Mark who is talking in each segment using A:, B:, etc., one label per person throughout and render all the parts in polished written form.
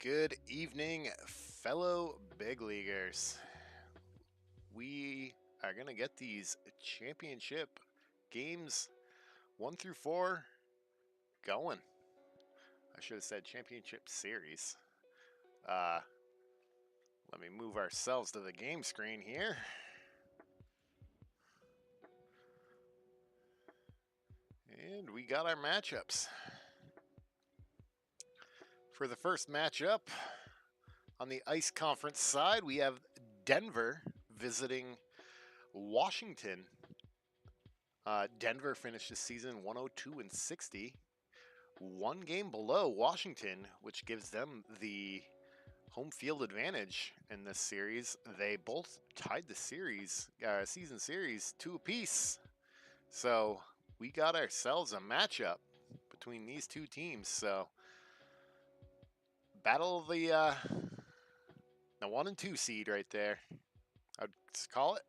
A: Good evening, fellow big leaguers. We are going to get these championship games 1 through 4 going. I should have said championship series. Let me move ourselves to the game screen here. And we got our matchups. For the first matchup, on the Ice Conference side, we have Denver visiting Washington. Denver finished the season 102-60, one game below Washington, which gives them the home field advantage in this series. They both tied the season series 2 apiece. So we got ourselves a matchup between these two teams. So battle of the 1 and 2 seed right there, I'd call it.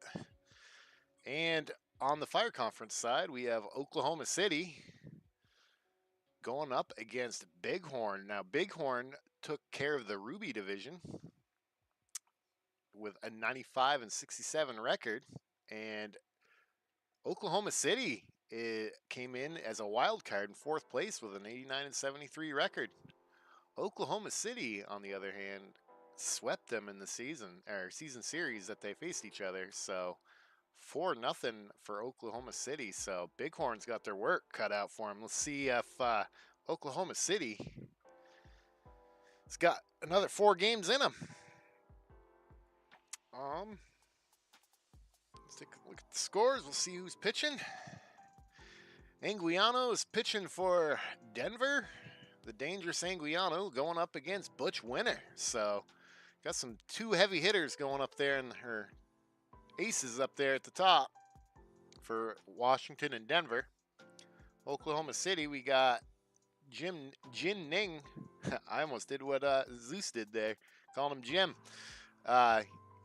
A: And on the Fire Conference side, we have Oklahoma City going up against Bighorn. Now, Bighorn took care of the Ruby division with a 95-67 record, and Oklahoma City came in as a wild card in 4th place with an 89-73 record. Oklahoma City, on the other hand, swept them in the season series that they faced each other. So 4-0 for Oklahoma City. So Bighorn's got their work cut out for them. Let's see if Oklahoma City has got another 4 games in them. Let's take a look at the scores. We'll see who's pitching. Anguiano is pitching for Denver. The dangerous Anguiano going up against Butch Winter. So got some 2 heavy hitters going up there, and her aces up there at the top for Washington and Denver. Oklahoma City, we got Jin Ning. I almost did what Zeus did there, calling him Jim.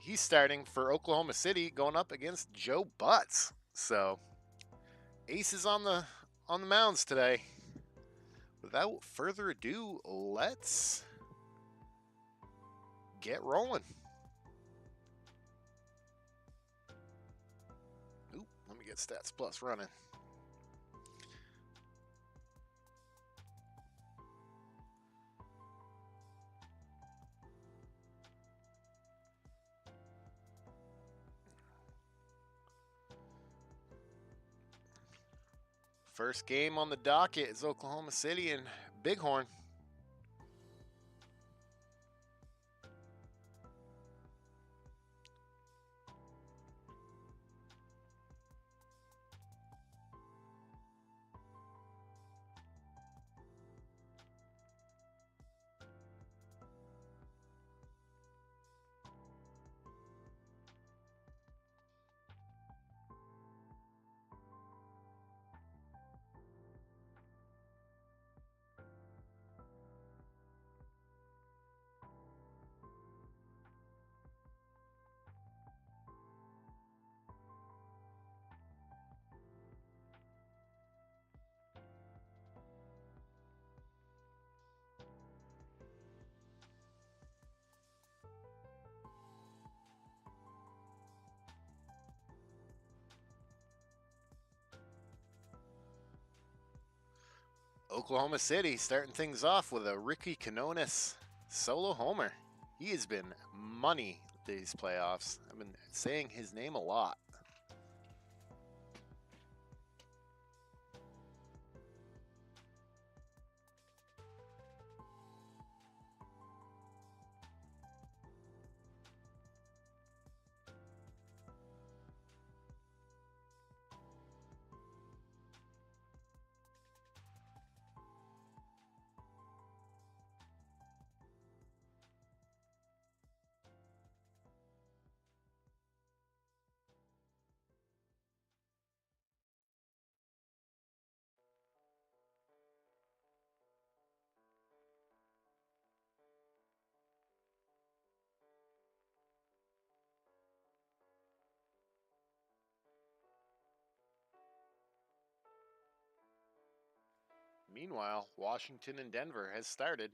A: He's starting for Oklahoma City, going up against Joe Butts. So aces on the mounds today. Without further ado, let's get rolling. Oop, let me get Stats Plus running. First game on the docket is Oklahoma City and Bighorn. Oklahoma City starting things off with a Ricky Canonis solo homer. He has been money these playoffs. I've been saying his name a lot. Meanwhile, Washington and Denver has started.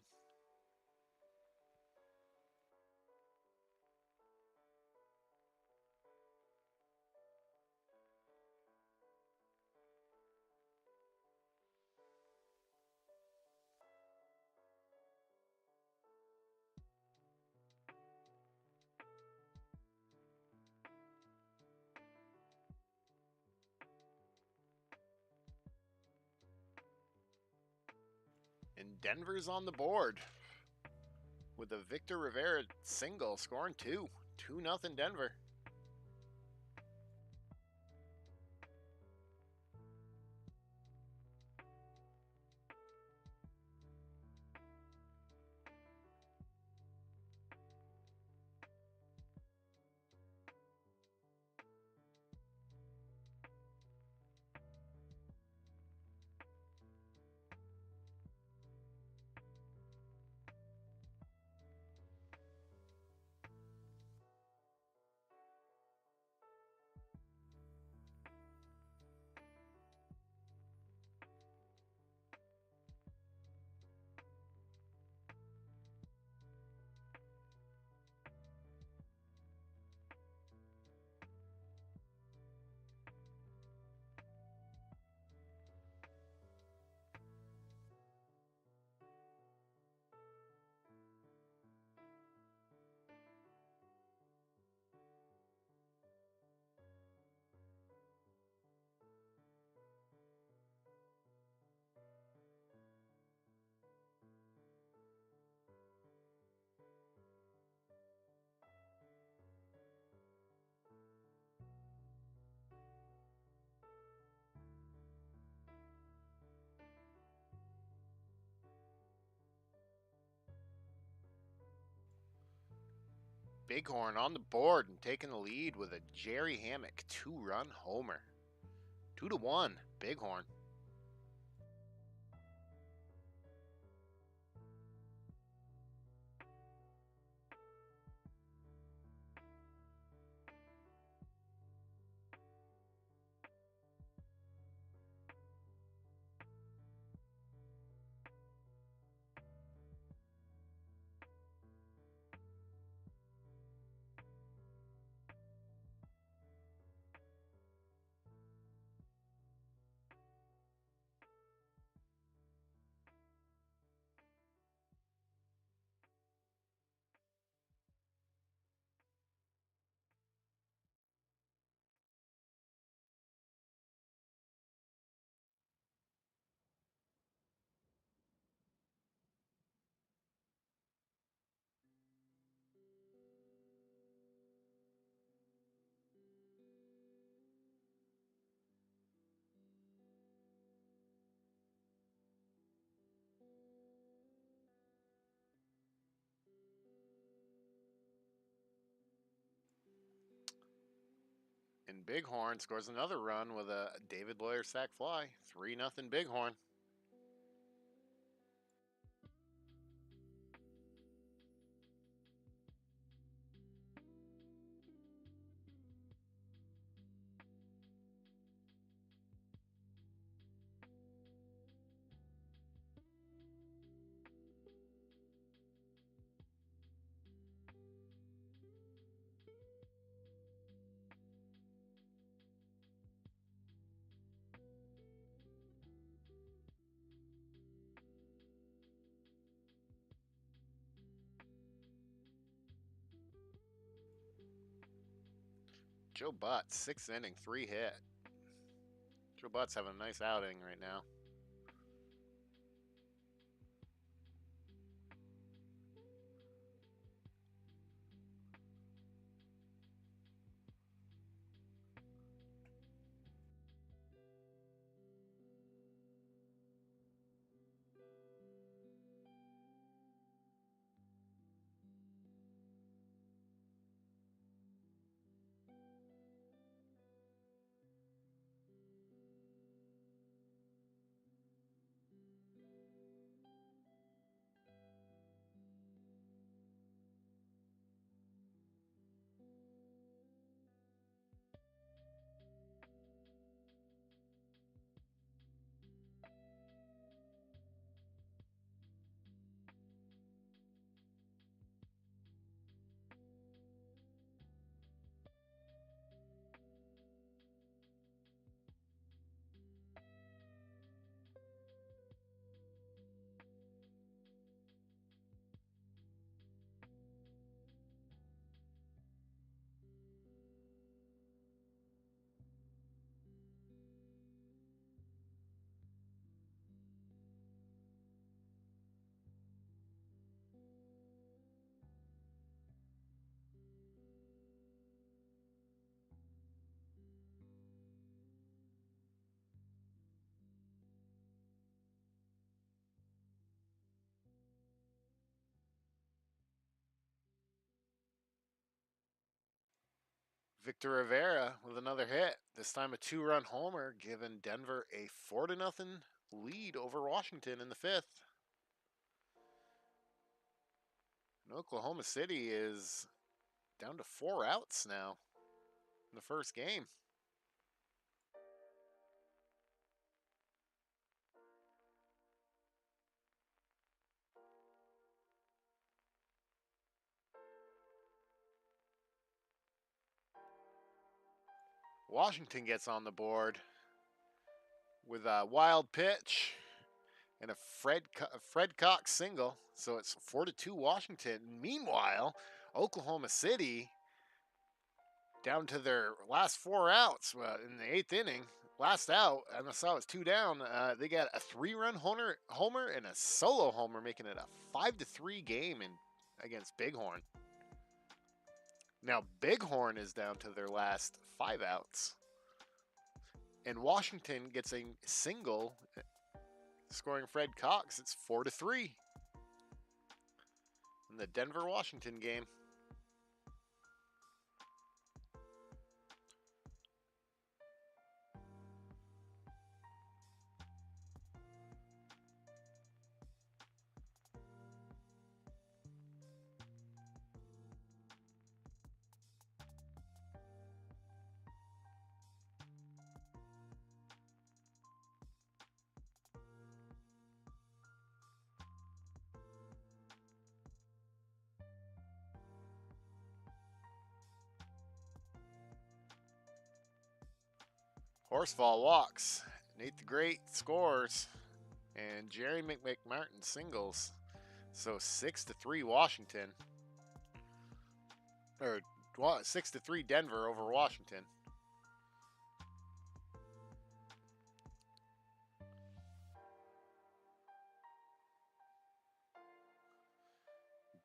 A: And Denver's on the board with a Victor Rivera single, scoring 2. 2-0 Denver. Bighorn on the board and taking the lead with a Jerry Hammock 2-run homer. 2-1, Bighorn. And Bighorn scores another run with a David Lawyer sac fly. 3-0 Bighorn. Joe Butt, 6th inning, 3 hit. Joe Butt's having a nice outing right now. Victor Rivera with another hit. This time a two-run homer, giving Denver a 4-0 lead over Washington in the fifth. And Oklahoma City is down to 4 outs now in the first game. Washington gets on the board with a wild pitch and a Fred Cox single. So it's 4-2 Washington. Meanwhile, Oklahoma City down to their last 4 outs in the 8th inning. Last out, and I saw it was 2 down. They got a 3-run homer and a solo homer, making it a 5-3 game against Bighorn. Now Bighorn is down to their last 5 outs, and Washington gets a single, scoring Fred Cox. It's 4-3 in the Denver-Washington game. Horsfall walks, Nate the Great scores, and Jerry McMartin singles. So 6-3 Washington, or 6-3 Denver over Washington.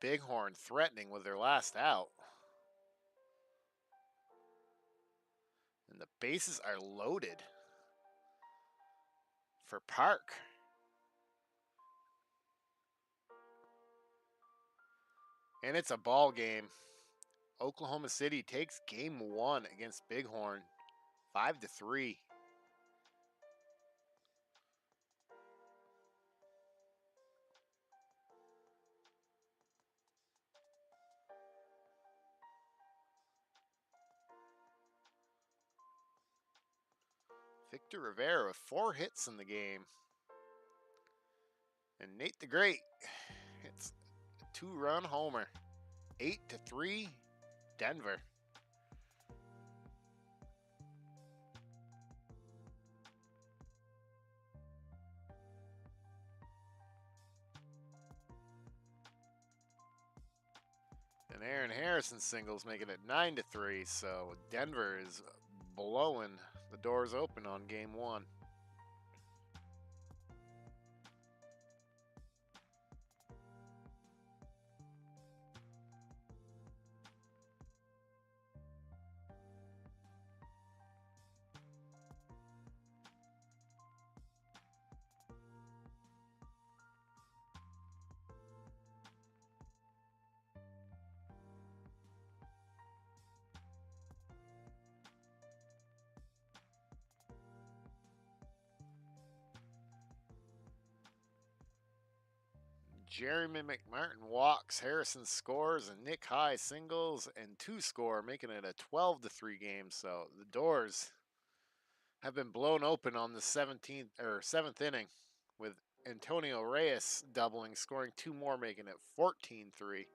A: Bighorn threatening with their last out. And the bases are loaded for Park. And it's a ball game. Oklahoma City takes game 1 against Bighorn, 5-3. Victor Rivera with 4 hits in the game. And Nate the Great hits a 2-run homer. 8-3 Denver. And Aaron Harrison singles, making it 9-3. So Denver is blowing the doors open on game 1. Jeremy McMartin walks, Harrison scores, and Nick High singles and 2 score, making it a 12-3 game. So the doors have been blown open on the 7th inning, with Antonio Reyes doubling, scoring 2 more, making it 14-3.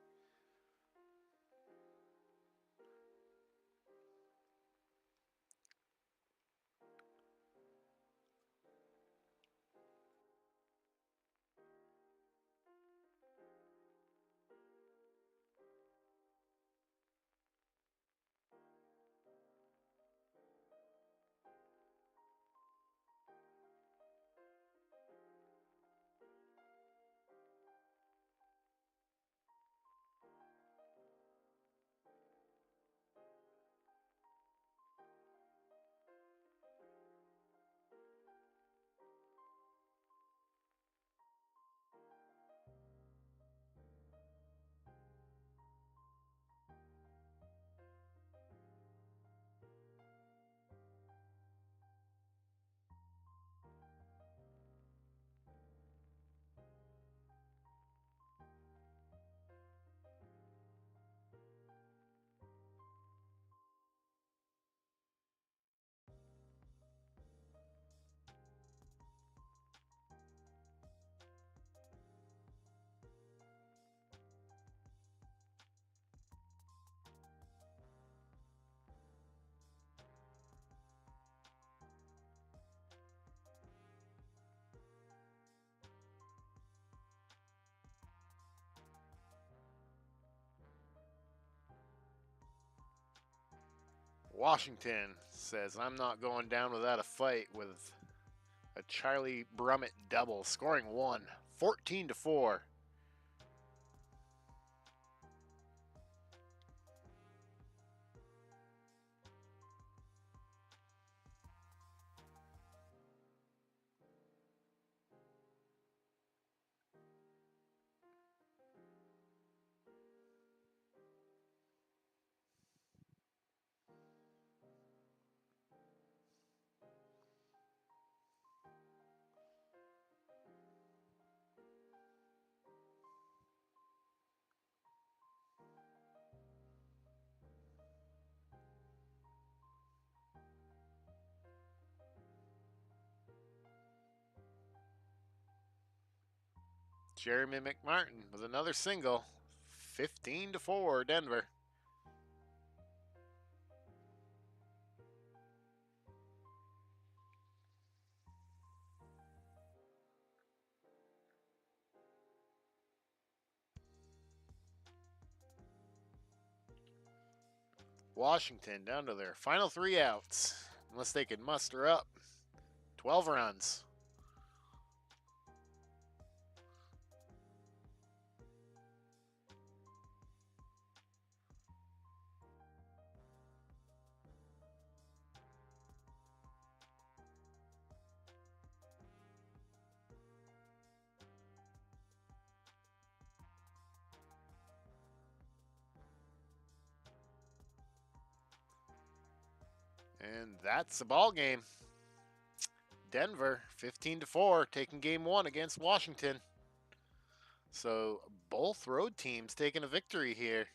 A: Washington says, I'm not going down without a fight with a Charlie Brummett double, scoring one, 14-4. Jeremy McMartin with another single, 15-4 Denver. Washington down to their final 3 outs, unless they can muster up 12 runs. And that's the ball game. Denver 15-4 taking game 1 against Washington. So both road teams taking a victory here.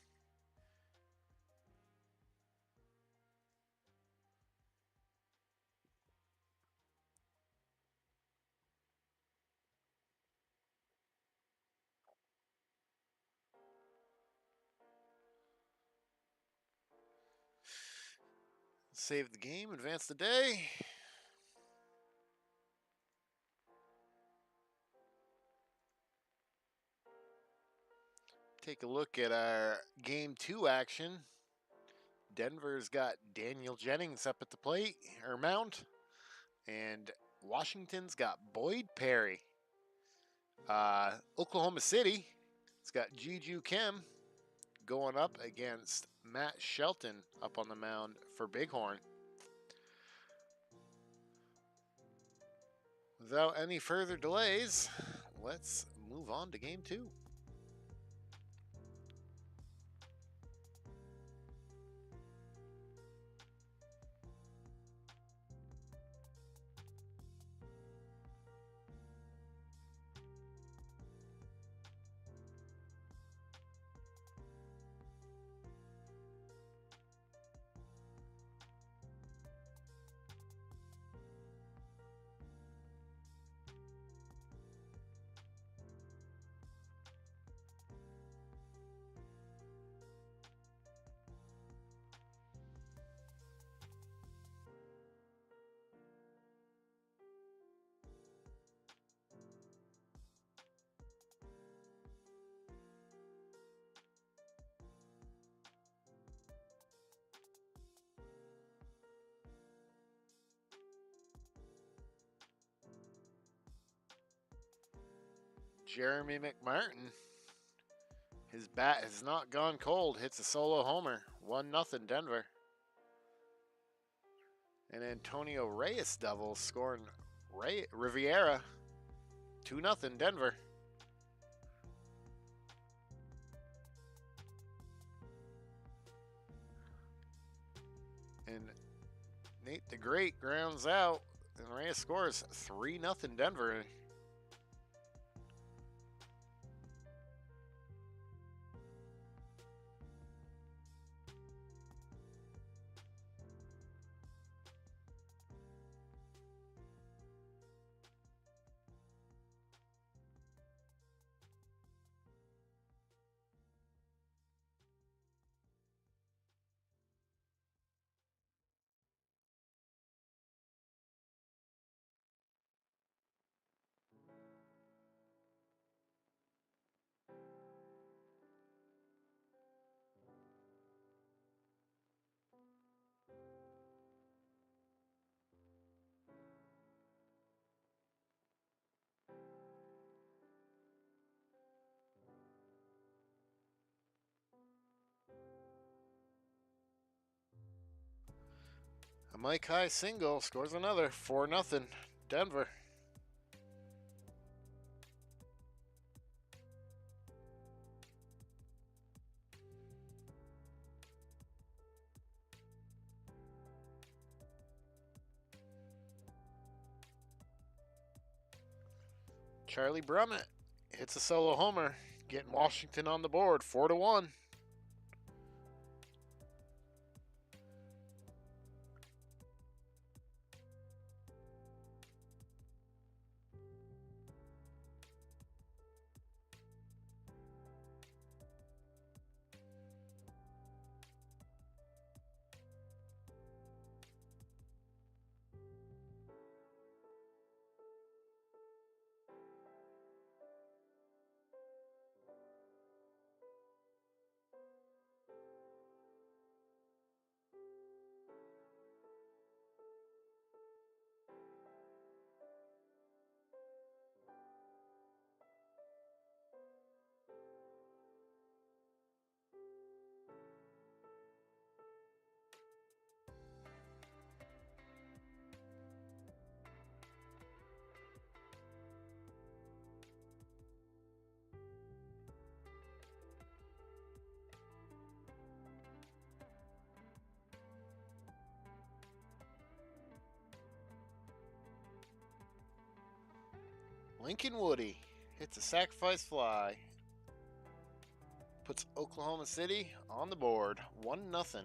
A: Save the game, advance the day. Take a look at our game 2 action. Denver's got Daniel Jennings up at the plate or mound, and Washington's got Boyd Perry. Oklahoma City, it's got Juju Kim going up against Matt Shelton up on the mound for Bighorn. Without any further delays, let's move on to game 2. Jeremy McMartin, his bat has not gone cold, hits a solo homer, 1-0 Denver. And Antonio Reyes double scoring Riviera, 2-0 Denver. And Nate the Great grounds out, and Reyes scores 3-0 Denver. Mike High single scores another 4-0 Denver. Charlie Brummett hits a solo homer, getting Washington on the board 4-1. Lincoln Woody hits a sacrifice fly, puts Oklahoma City on the board 1-0.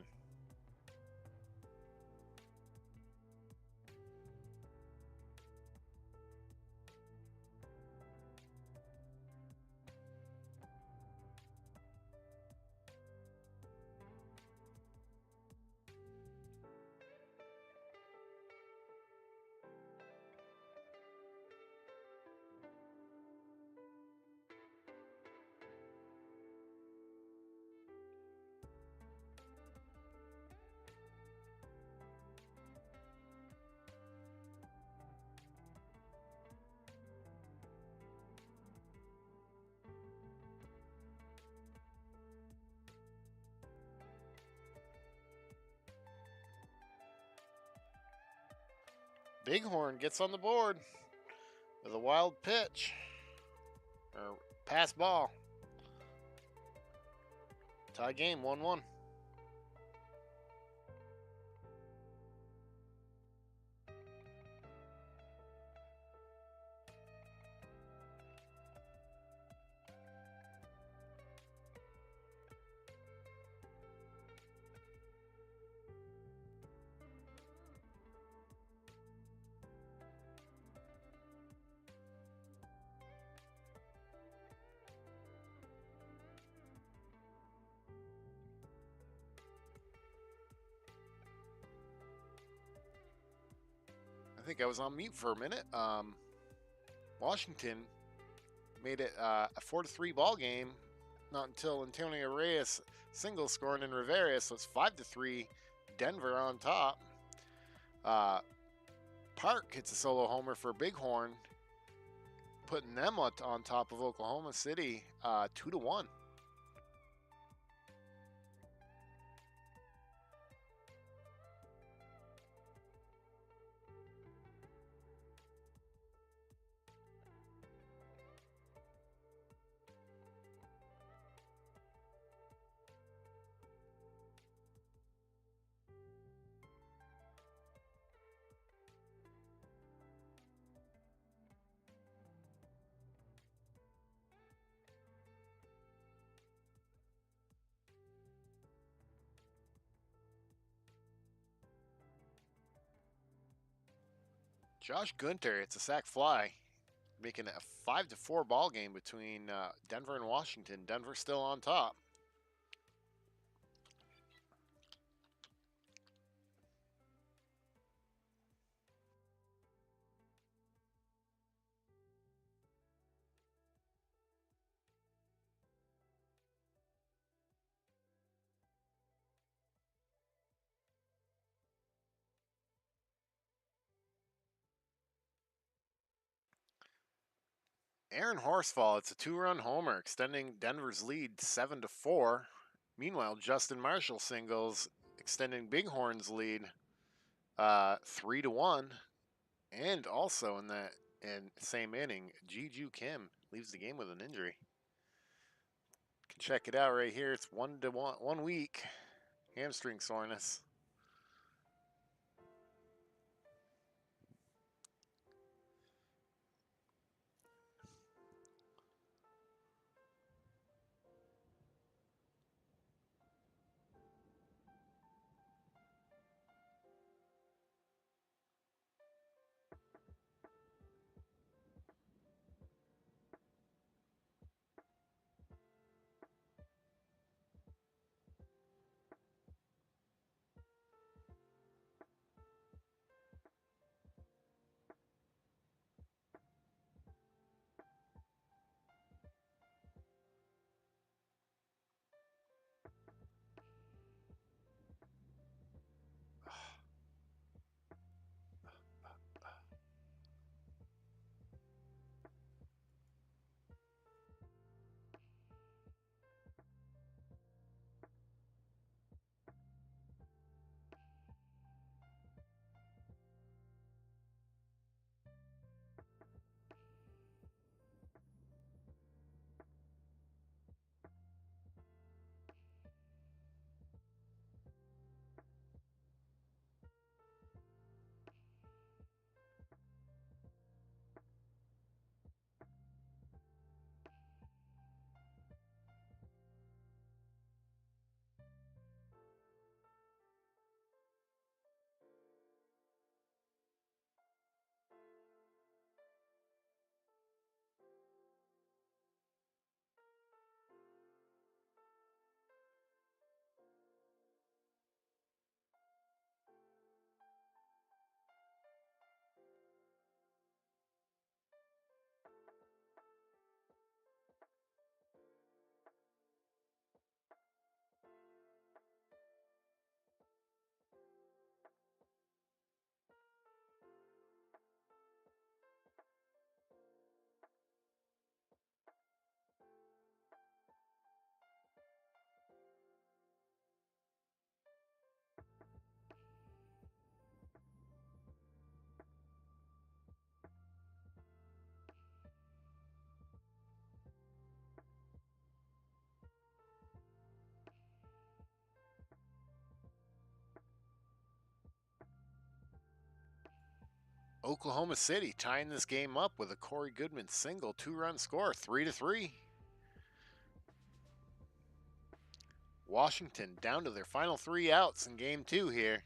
A: Bighorn gets on the board with a wild pitch or pass ball. Tie game 1-1. I think I was on mute for a minute. Washington made it a 4-3 ball game. Not until Antonio Reyes single scoring in Rivera, so it's 5-3. Denver on top. Park hits a solo homer for Bighorn, putting them on top of Oklahoma City 2-1. Josh Gunter hits a sac fly, making it a 5-4 ball game between Denver and Washington. Denver still on top. Aaron Horsfall, it's a 2-run homer, extending Denver's lead 7-4. Meanwhile, Justin Marshall singles, extending Bighorn's lead 3-1. And also in that same inning, Juju Kim leaves the game with an injury. Can check it out right here. It's 1-1, 1 week hamstring soreness. Oklahoma City tying this game up with a Corey Goodman single, 2-run score, 3-3. Washington down to their final 3 outs in game 2 here.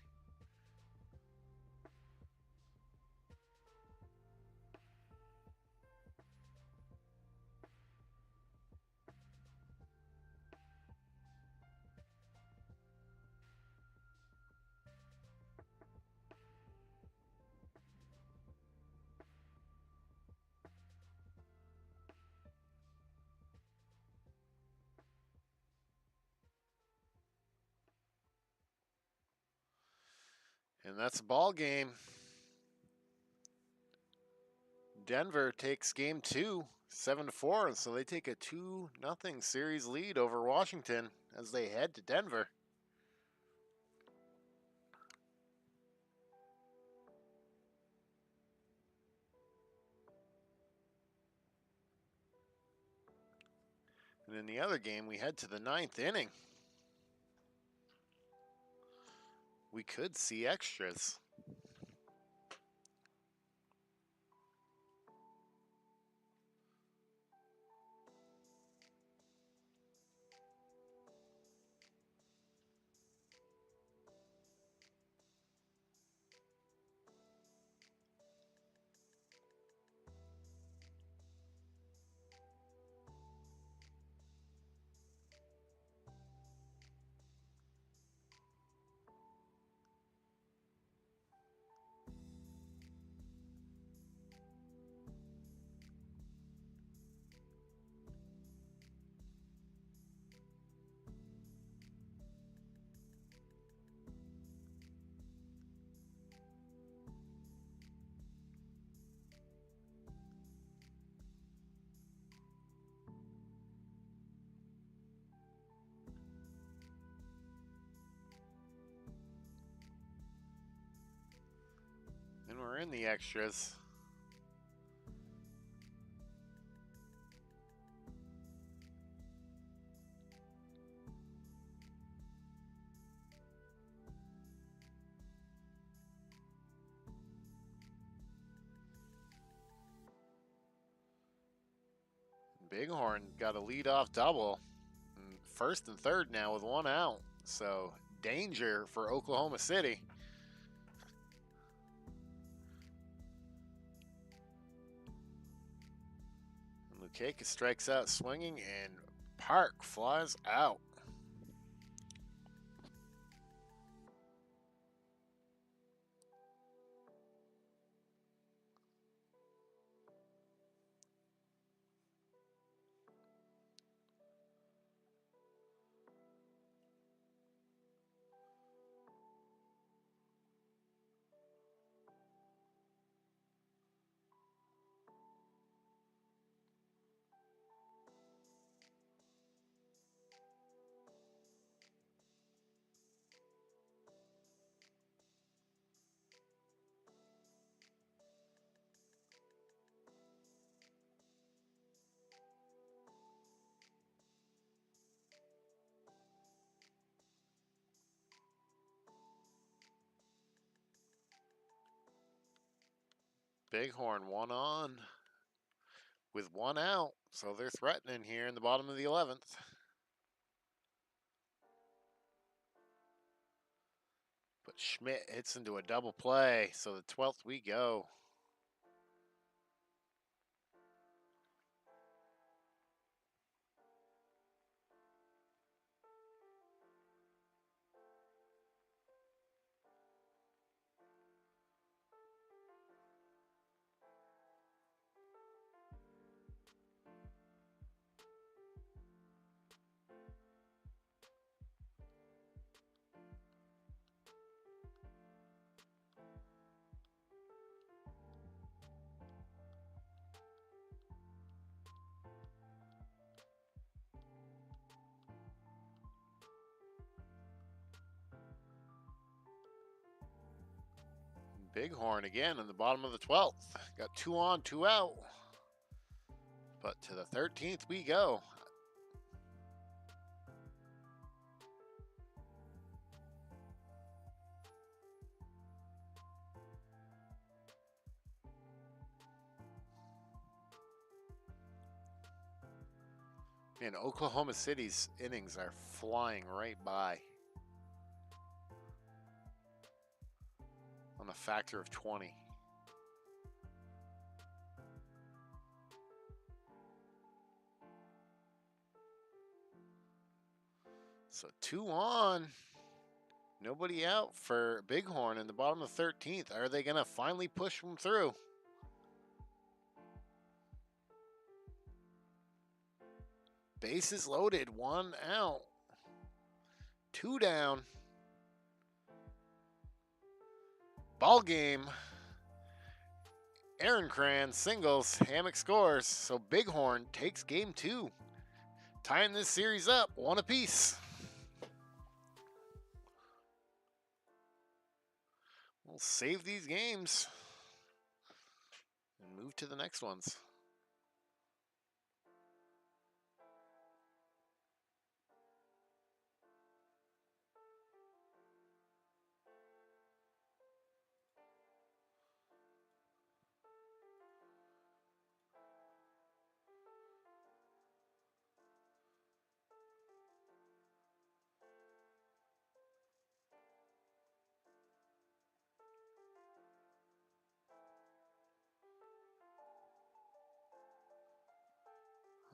A: And that's a ball game. Denver takes game 2, 7-4, and so they take a 2-0 series lead over Washington as they head to Denver. And in the other game, we head to the 9th inning. We could see extras. in the extras. Bighorn got a lead-off double. First and third now with one out. So danger for Oklahoma City. Lukeka strikes out swinging, and Park flies out. Bighorn one on with one out. So they're threatening here in the bottom of the 11th. But Schmidt hits into a double play. So the 12th we go. Bighorn again in the bottom of the 12th. Got two on, two out. But to the 13th we go. Man, Oklahoma City's innings are flying right by on a factor of 20. So two on. Nobody out for Bighorn in the bottom of 13th. Are they going to finally push them through? Bases loaded, one out. Two down. Ball game. Aaron Cran singles, Hammock scores. So Bighorn takes game two. Tying this series up, one apiece. We'll save these games and move to the next ones.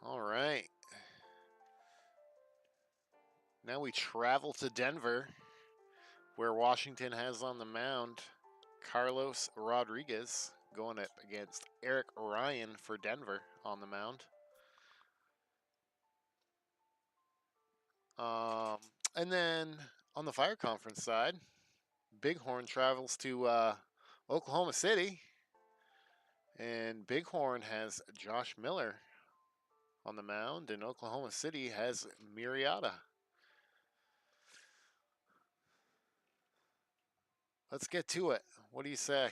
A: All right. Now we travel to Denver, where Washington has on the mound Carlos Rodriguez going up against Eric Ryan for Denver on the mound. And then on the Fire Conference side, Bighorn travels to Oklahoma City, and Bighorn has Josh Miller on the mound, and Oklahoma City has Murrieta. Let's get to it. What do you say?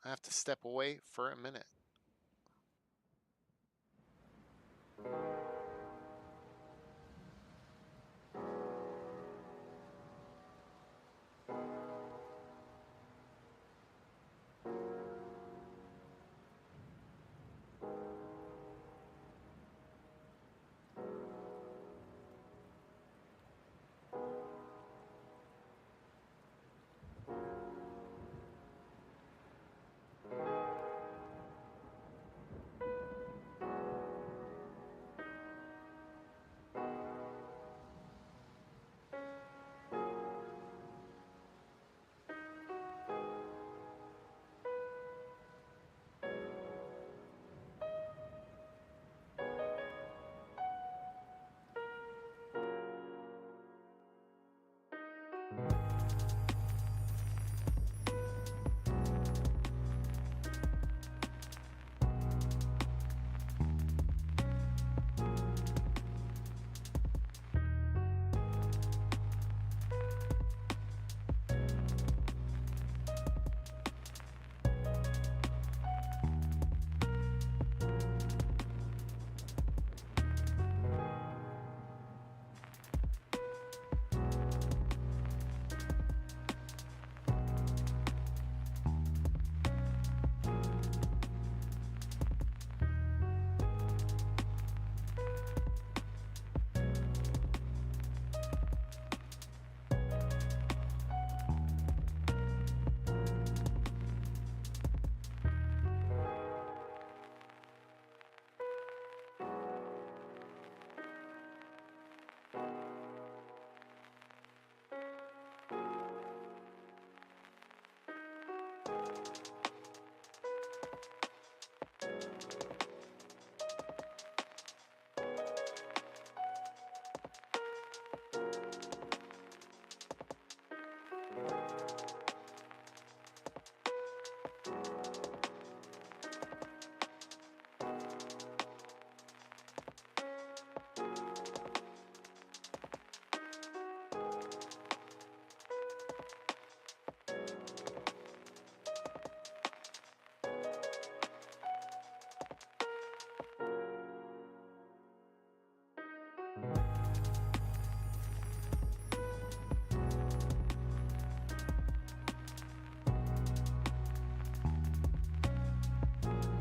A: I have to step away for a minute.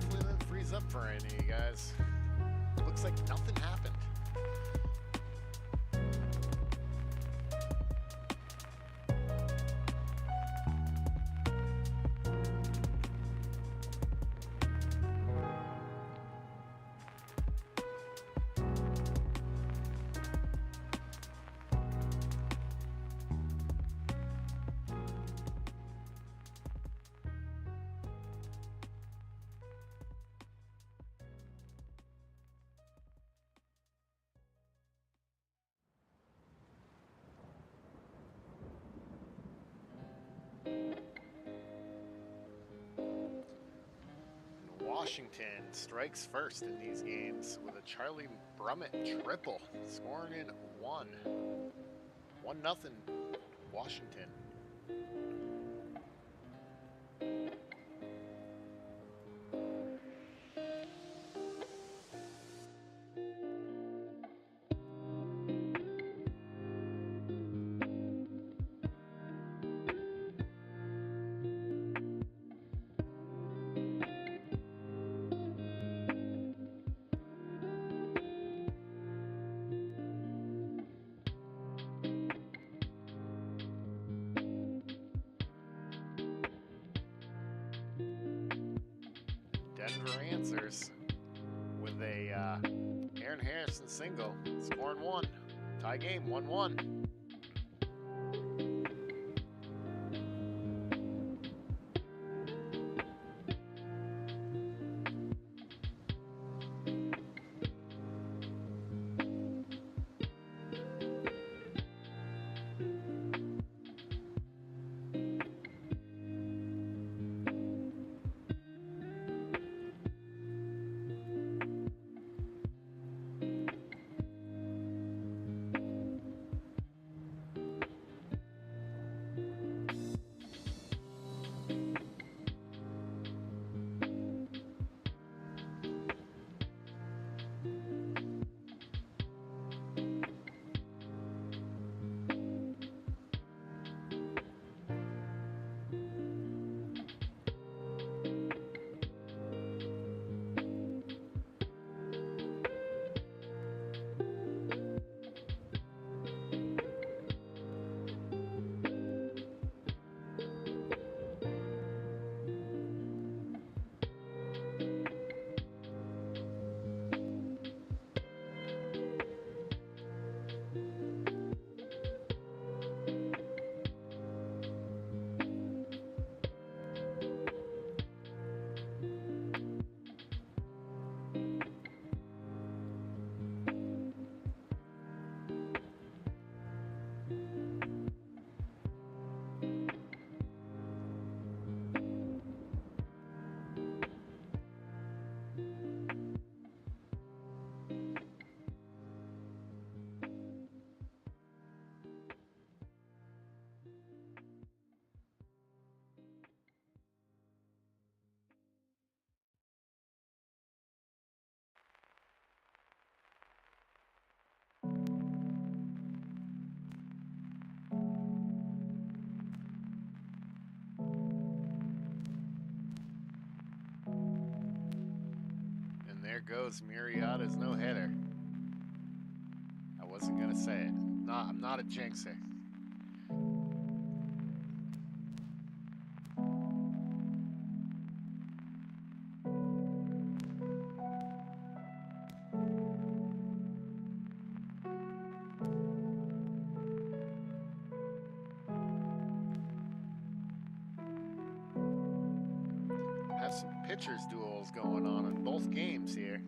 A: Hopefully that frees up for any of you guys. Looks like nothing happened. Washington strikes first in these games with a Charlie Brummett triple, scoring in 1-0 Washington. Denver answers with a Aaron Harrison single, scoring 1. Tie game, 1-1. goes Murrieta's no-hitter. I wasn't going to say it. No, I'm not a jinxer. Have some pitchers duels going on in both games here.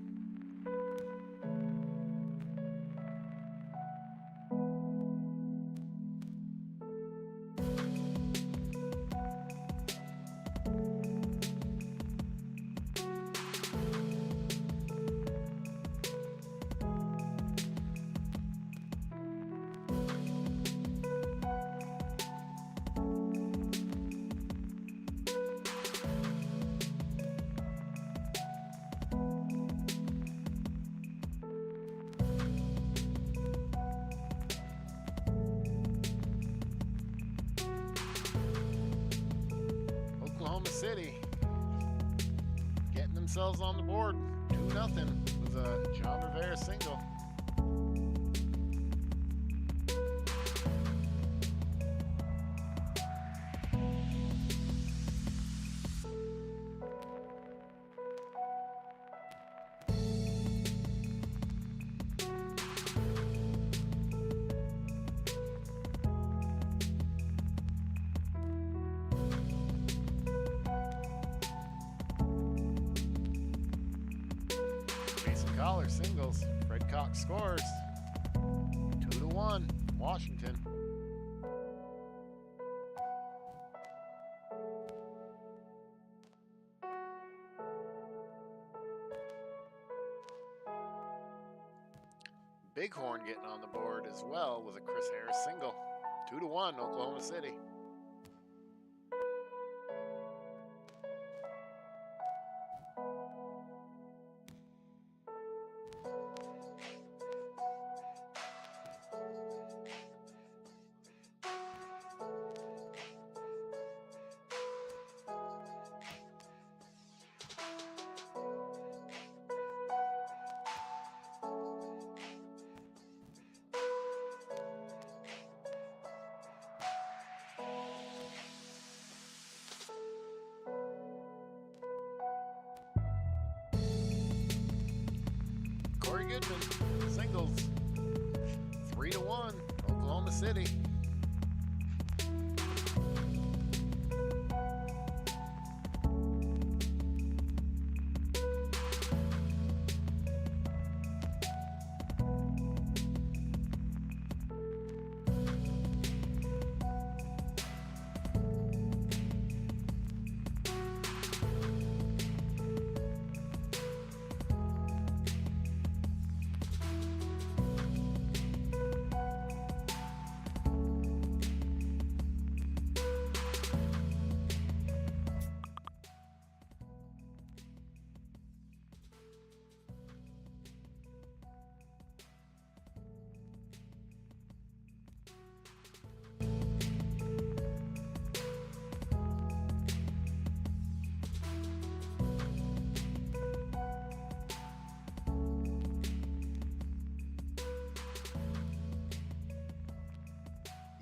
A: Oklahoma City getting themselves on the board. 2-0 with a John Rivera single. Collar singles. Fred Cox scores. 2-1, Washington. Bighorn getting on the board as well with a Chris Harris single. 2-1, Oklahoma City. Goodman, singles, 3-1, Oklahoma City.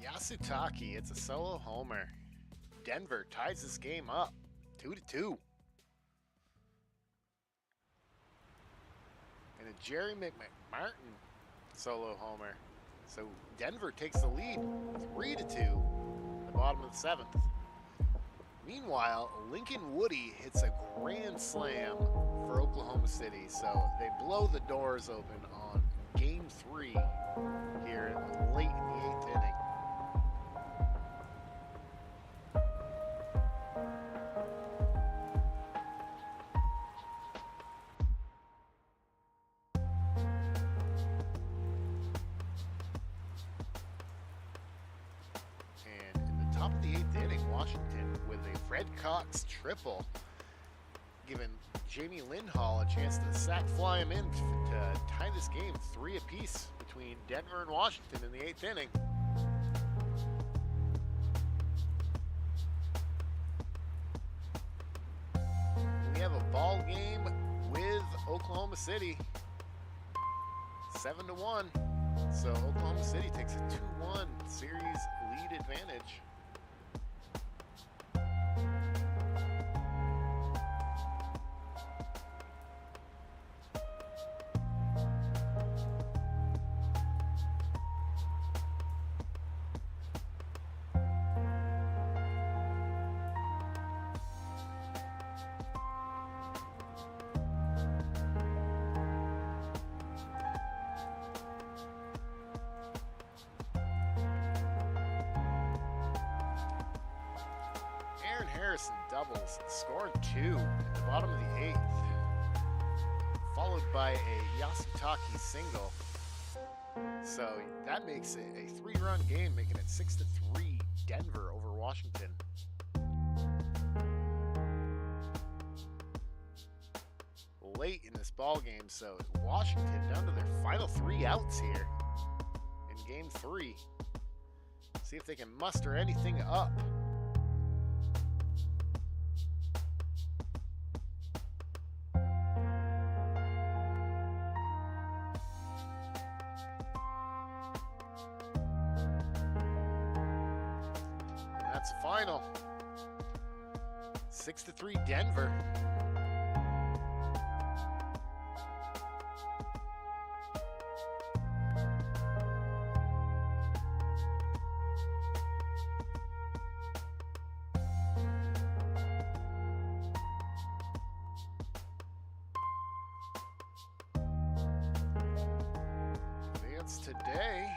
A: Yasutake, it's a solo homer. Denver ties this game up, 2-2. And a Jerry McMartin solo homer. So Denver takes the lead, 3-2, at the bottom of the 7th. Meanwhile, Lincoln Woody hits a grand slam for Oklahoma City, so they blow the doors open on Game 3 here late in the 8th inning. Top of the 8th inning, Washington with a Fred Cox triple, giving Jamie Lindhall a chance to sac fly him in to tie this game 3 apiece between Denver and Washington in the 8th inning. We have a ball game with Oklahoma City 7-1. So Oklahoma City takes a 2-1 series lead advantage. Harrison doubles, scoring 2 at the bottom of the 8th, followed by a Yasutaki single. So that makes it a 3-run game, making it 6-3 Denver over Washington. Late in this ball game, so Washington down to their final 3 outs here in game 3. See if they can muster anything up. That's the final. 6-3 Denver. Advance today.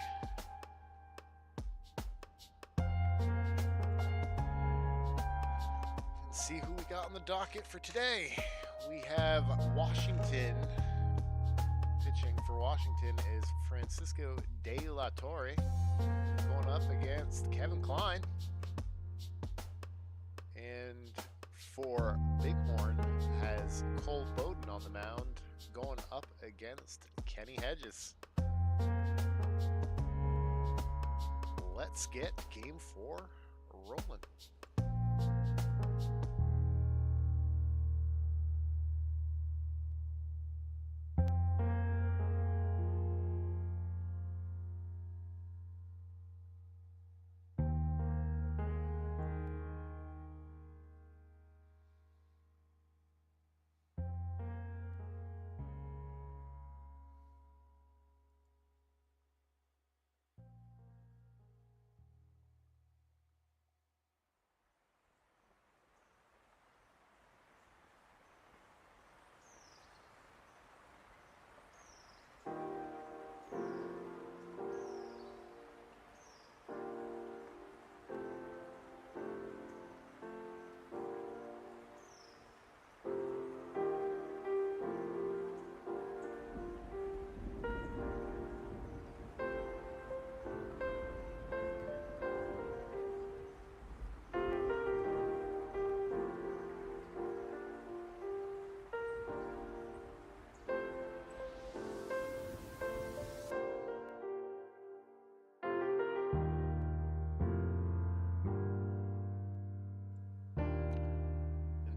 A: See who we got on the docket for today. We have Washington. Pitching for Washington is Francisco De La Torre, going up against Kevin Kline. And for Bighorn has Cole Bowden on the mound, going up against Kenny Hedges. Let's get game 4 rolling.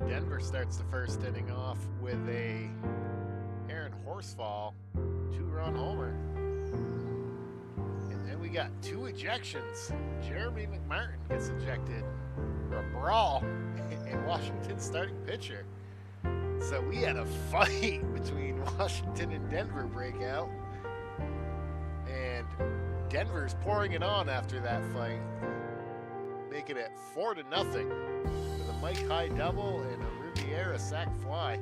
A: Denver starts the first inning off with a Aaron Horsfall 2-run homer. And then we got 2 ejections. Jeremy McMartin gets ejected for a brawl in Washington's starting pitcher. So we had a fight between Washington and Denver break out. And Denver's pouring it on after that fight, making it 4-0 with a Mike High double and a Riviera sac fly.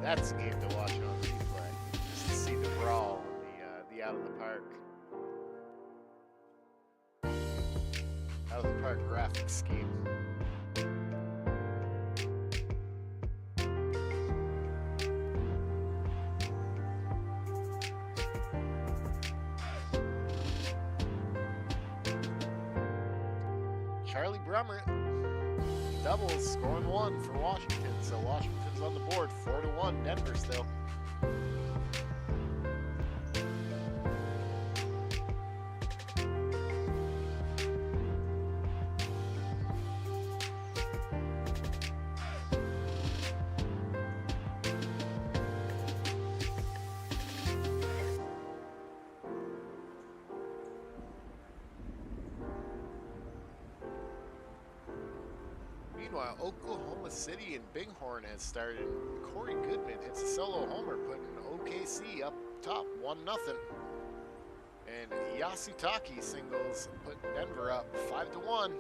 A: That's a game to watch on replay, just to see the brawl and the out of the park. Out of the park graphic scheme. Charlie Brummert doubles, scoring 1 for Washington. So Washington's on the board, 4-1. Denver still. Meanwhile, Oklahoma City and Bighorn has started. Corey Goodman hits a solo homer, putting OKC up top, 1-0. And Yasutaki singles, putting Denver up 5-1.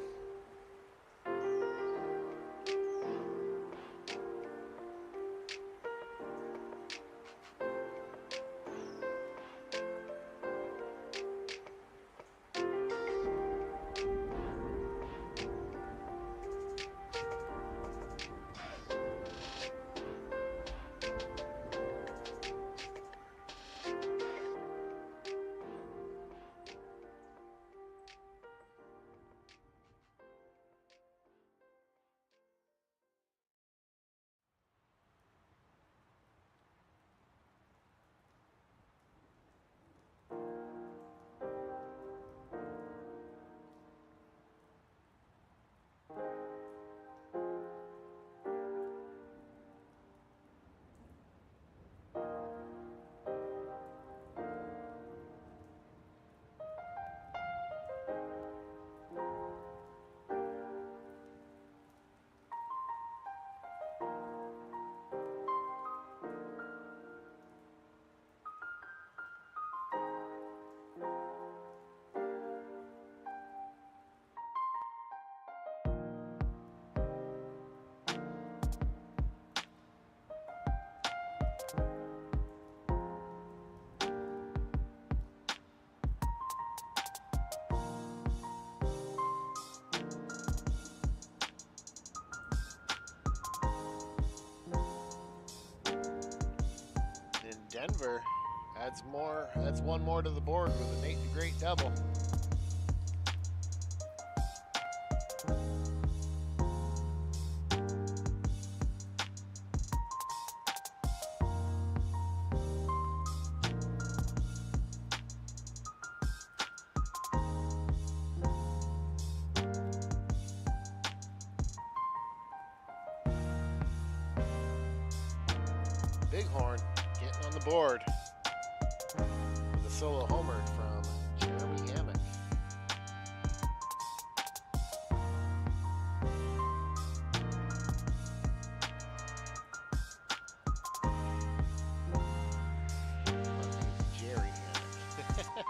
A: Denver adds one more to the board with a Nate the Great double. Bighorn getting on the board with a solo homer from Jeremy Hammock. Jerry Hammock.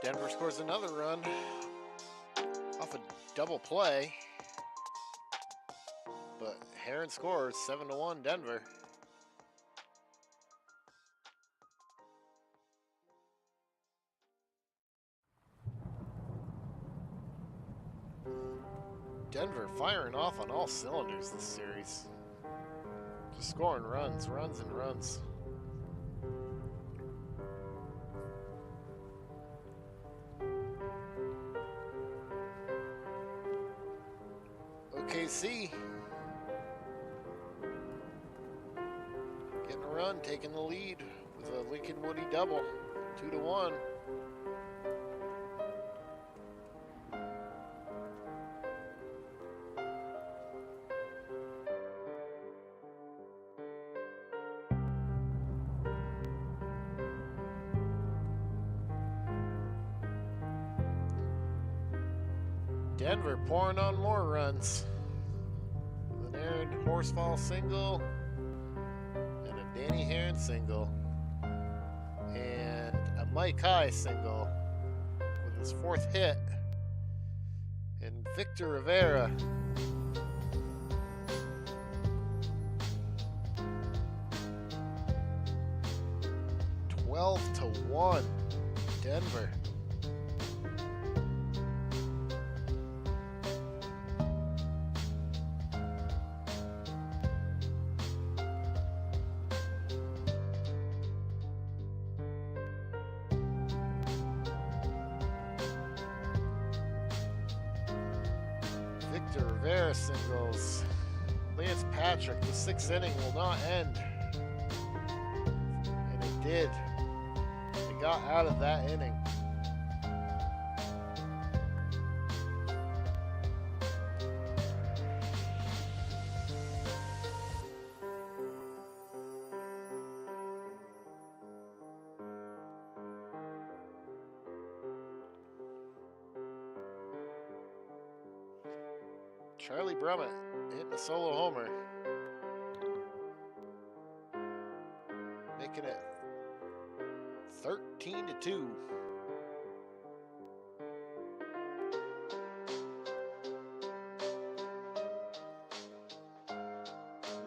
A: Denver scores another run off a double play, but Heron scores 7-1 Denver. Denver firing off on all cylinders this series. Just scoring runs, runs, and runs. OKC getting a run, taking the lead with a Lincoln Woody double, 2-1. Denver pouring on more runs. An Aaron Horsfall single and a Danny Herron single. And a Mike High single with his 4th hit. And Victor Rivera. To 1, Denver. Victor Rivera singles. Lance Patrick, the 6th inning will not end. And it did. They got out of that inning. Charlie Brummett hitting a solo homer, making it 13-2.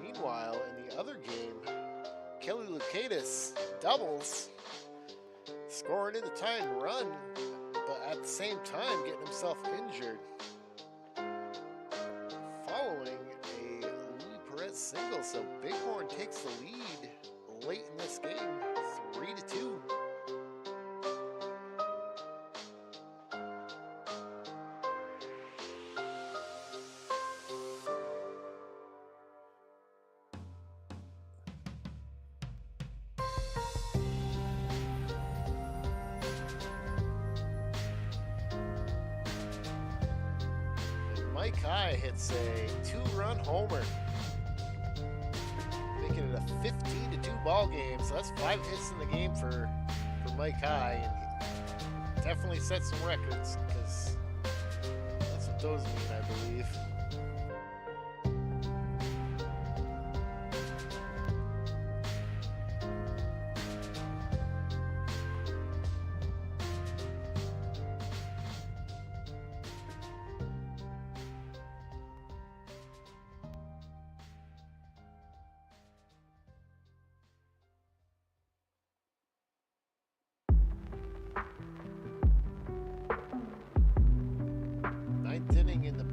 A: Meanwhile, in the other game, Kelly Lukaitis doubles, scoring in the tying run, but at the same time getting himself injured. Following a Louis Perez single, so Bighorn takes the lead late in this game, 3-2. Mike High hits a 2-run homer, making it a 15-2 ball game. So that's 5 hits in the game for Mike High, and he definitely set some records because that's what those mean, I believe. Inning in the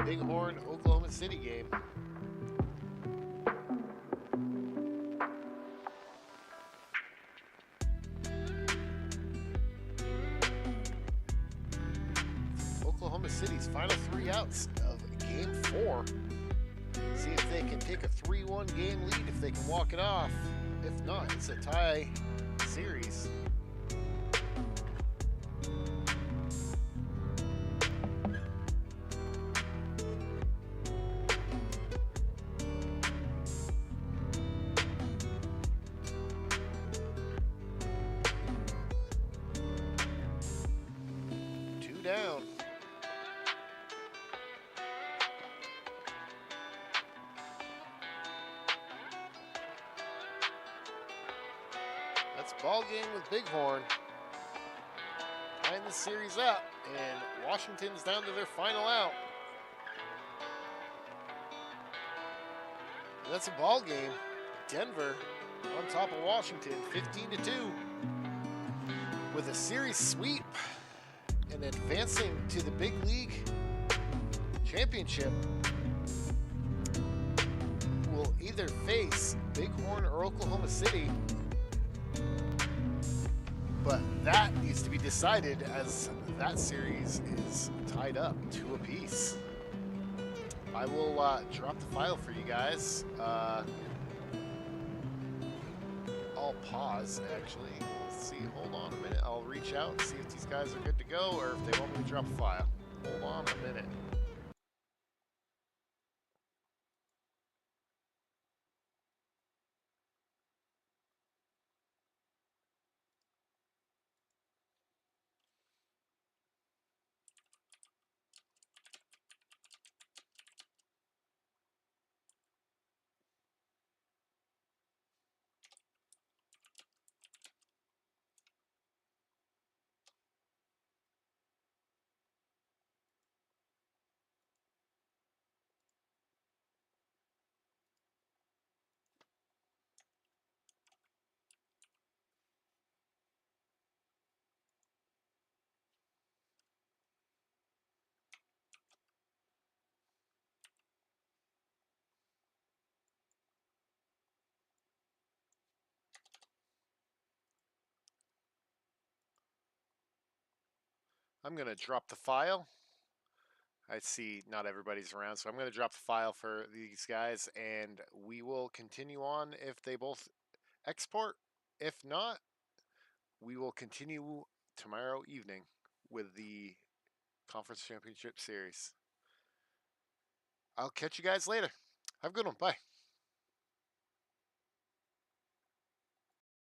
A: Bighorn Oklahoma City game. Oklahoma City's final 3 outs of game 4. See if they can take a 3-1 game lead, if they can walk it off. If not, it's a tie series. Down. That's ball game with Bighorn. Tying the series up, and Washington's down to their final out. And that's a ball game. Denver on top of Washington, 15-2, with a series sweep. And advancing to the big league championship will either face Bighorn or Oklahoma City, but that needs to be decided as that series is tied up 2 apiece. I will drop the file for you guys. I'll pause actually. See, hold on a minute. I'll reach out and see if these guys are good to go or if they want me to drop a file. Hold on a minute. I'm going to drop the file. I see not everybody's around, so I'm going to drop the file for these guys, and we will continue on if they both export. If not, we will continue tomorrow evening with the Conference Championship Series. I'll catch you guys later. Have a good one. Bye.